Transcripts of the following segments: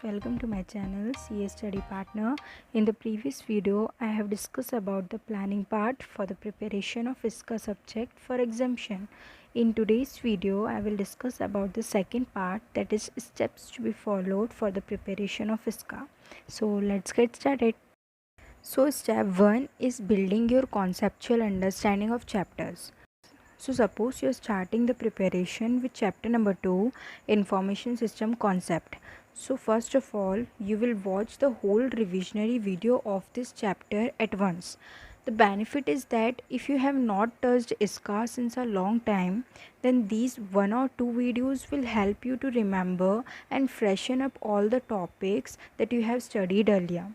welcome to my channel CS Study Partner. In the previous video, I have discussed about the planning part for the preparation of ISCA subject for exemption. In today's video, I will discuss about the second part, that is steps to be followed for the preparation of ISCA. So let's get started. So step 1 is building your conceptual understanding of chapters. So suppose you are starting the preparation with chapter number 2, information system concept. So first of all, you will watch the whole revisionary video of this chapter at once. The benefit is that if you have not touched ISCA since a long time, then these one or two videos will help you to remember and freshen up all the topics that you have studied earlier.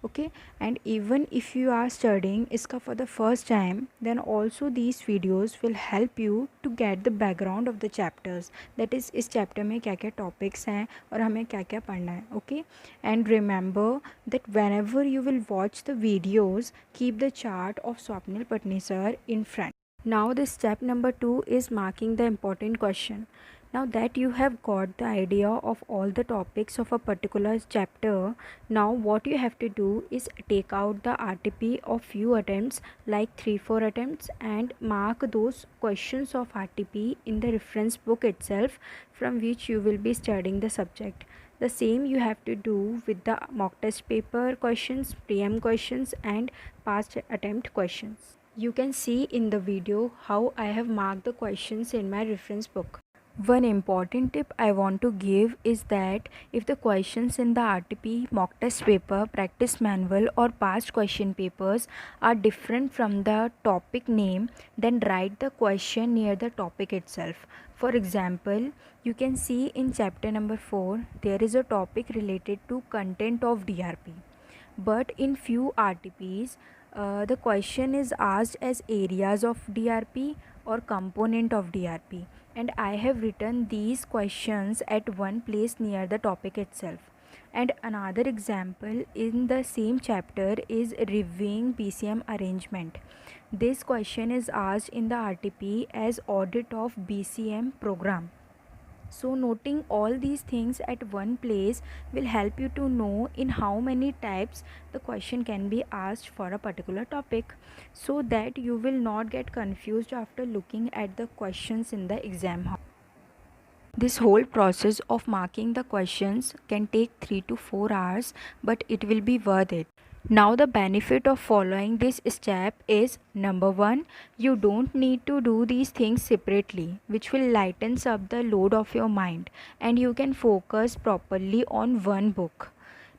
Okay, and even if you are studying ISCA for the first time, then also these videos will help you to get the background of the chapters, that is इस chapter में क्या क्या topics हैं और हमें क्या क्या पढ़ना है. Okay, and remember that whenever you will watch the videos, keep the chart of Swapnil Patni sir in front. Now the step number 2 is marking the important question. Now that you have got the idea of all the topics of a particular chapter, now what you have to do is take out the RTP of few attempts, like 3-4 attempts, and mark those questions of RTP in the reference book itself from which you will be studying the subject. The same you have to do with the mock test paper questions, preem questions, and past attempt questions. You can see in the video how I have marked the questions in my reference book. One important tip I want to give is that if the questions in the RTP, mock test paper, practice manual or past question papers are different from the topic name, then write the question near the topic itself. For example, you can see in chapter number 4, there is a topic related to content of DRP. But in few RTPs, the question is asked as areas of DRP or component of DRP, and I have written these questions at one place near the topic itself. And another example in the same chapter is reviewing BCM arrangement. This question is asked in the RTP as audit of BCM program. So noting all these things at one place will help you to know in how many types the question can be asked for a particular topic, so that you will not get confused after looking at the questions in the exam hall. This whole process of marking the questions can take 3 to 4 hours, but it will be worth it. Now the benefit of following this step is, number 1, you don't need to do these things separately, which will lightens up the load of your mind, and you can focus properly on one book.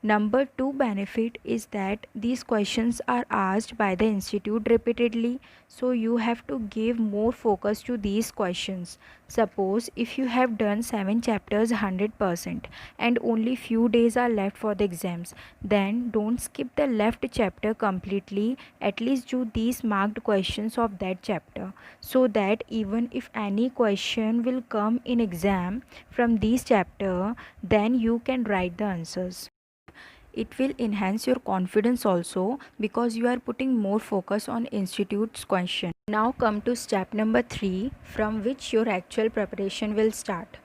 Number 2 benefit is that these questions are asked by the institute repeatedly, so you have to give more focus to these questions. Suppose if you have done 7 chapters 100% and only few days are left for the exams, then don't skip the left chapter completely. At least do these marked questions of that chapter, so that even if any question will come in exam from this chapter, then you can write the answers. It will enhance your confidence also, because you are putting more focus on institute's question. Now come to step number 3, from which your actual preparation will start.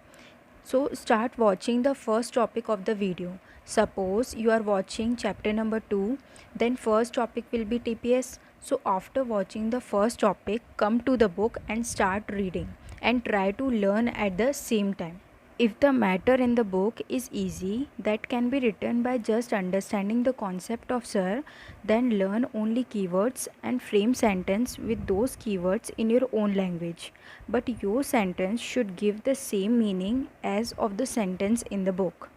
So start watching the first topic of the video. Suppose you are watching chapter number 2, then first topic will be TPS. So after watching the first topic, come to the book and start reading, and try to learn at the same time. If the matter in the book is easy, that can be written by just understanding the concept of sir, then learn only keywords and frame sentence with those keywords in your own language. But your sentence should give the same meaning as of the sentence in the book.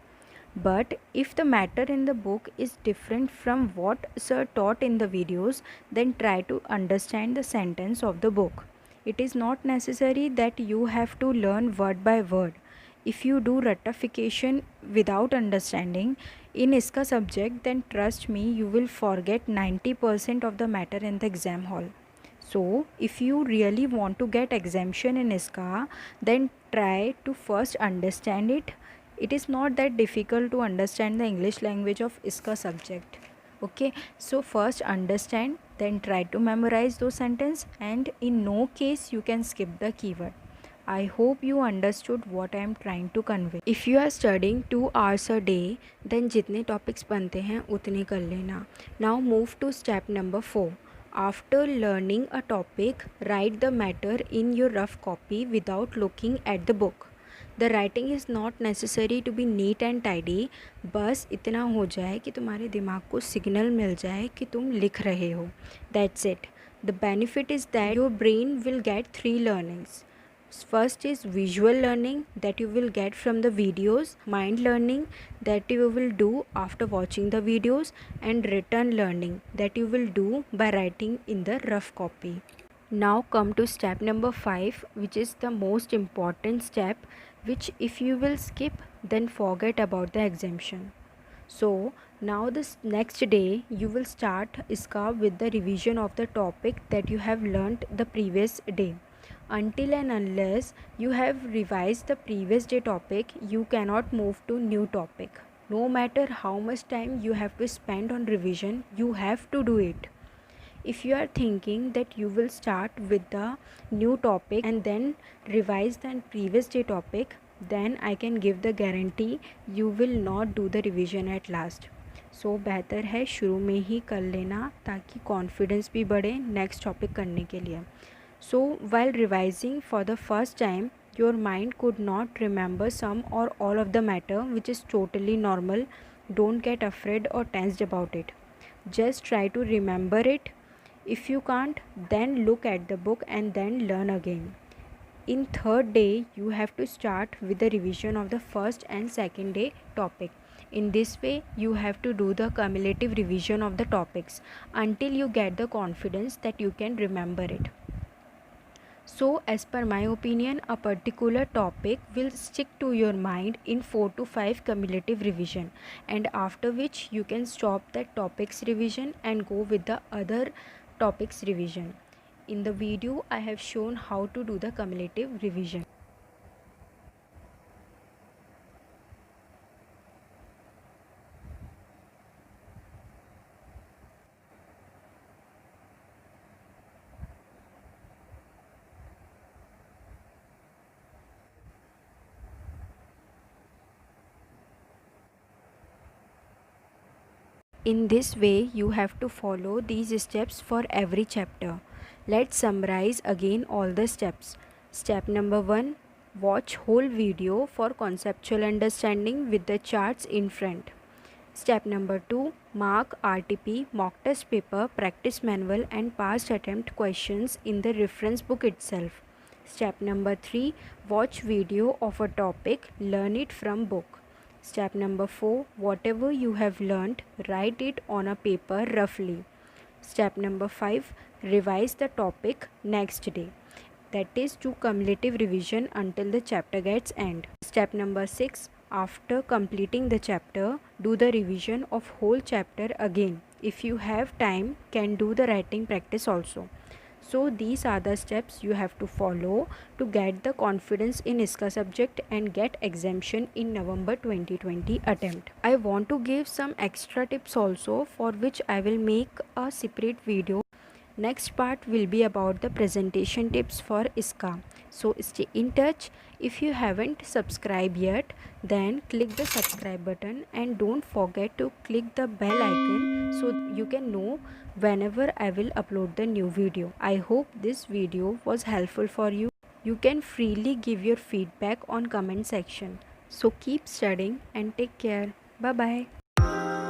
But if the matter in the book is different from what sir taught in the videos, then try to understand the sentence of the book. It is not necessary that you have to learn word by word. If you do ratification without understanding in ISCA subject, then trust me, you will forget 90% of the matter in the exam hall. So if you really want to get exemption in ISCA, then try to first understand it. It is not that difficult to understand the English language of ISCA subject. Okay, so first understand, then try to memorize those sentences, and in no case you can skip the keyword. I hope you understood what I am trying to convey. If you are studying 2 hours a day, then जितने topics बनते हैं उतने कर लेना. Now move to step number 4. After learning a topic, write the matter in your rough copy without looking at the book. The writing is not necessary to be neat and tidy. बस इतना हो जाए कि तुम्हारे दिमाग को signal मिल जाए कि तुम लिख रहे हो. That's it. The benefit is that your brain will get 3 learnings. First is visual learning that you will get from the videos, mind learning that you will do after watching the videos, and written learning that you will do by writing in the rough copy. Now come to step number 5, which is the most important step, which if you will skip, then forget about the exemption. So now this next day you will start iska with the revision of the topic that you have learnt the previous day. Until and unless you have revised the previous day topic, you cannot move to new topic. No matter how much time you have to spend on revision, you have to do it. If you are thinking that you will start with the new topic and then revise the previous day topic, then I can give the guarantee you will not do the revision at last. So बेहतर है शुरू में ही कर लेना ताकि confidence भी बढ़े next topic करने के लिए. So while revising for the first time, your mind could not remember some or all of the matter, which is totally normal. Don't get afraid or tensed about it. Just try to remember it. If you can't, then look at the book and then learn again. In third day, you have to start with the revision of the first and second day topic. In this way, you have to do the cumulative revision of the topics until you get the confidence that you can remember it. So as per my opinion, a particular topic will stick to your mind in 4 to 5 cumulative revision, and after which you can stop that topic's revision and go with the other topics revision. In the video I have shown how to do the cumulative revision. In this way, you have to follow these steps for every chapter. Let's summarize again all the steps. Step number 1, watch whole video for conceptual understanding with the charts in front. Step number 2, mark RTP, mock test paper, practice manual and past attempt questions in the reference book itself. Step number 3, watch video of a topic, learn it from book. Step number 4, whatever you have learnt, write it on a paper roughly. Step number 5, revise the topic next day. That is to cumulative revision until the chapter gets end. Step number 6, after completing the chapter, do the revision of whole chapter again. If you have time, can do the writing practice also. So these are the steps you have to follow to get the confidence in ISKA subject and get exemption in November 2020 attempt. I want to give some extra tips also, for which I will make a separate video. Next part will be about the presentation tips for ISKA. So stay in touch. If you haven't subscribed yet, then click the subscribe button and don't forget to click the bell icon so you can know whenever I will upload the new video. I hope this video was helpful for you. You can freely give your feedback on comment section. So keep studying and take care. Bye bye.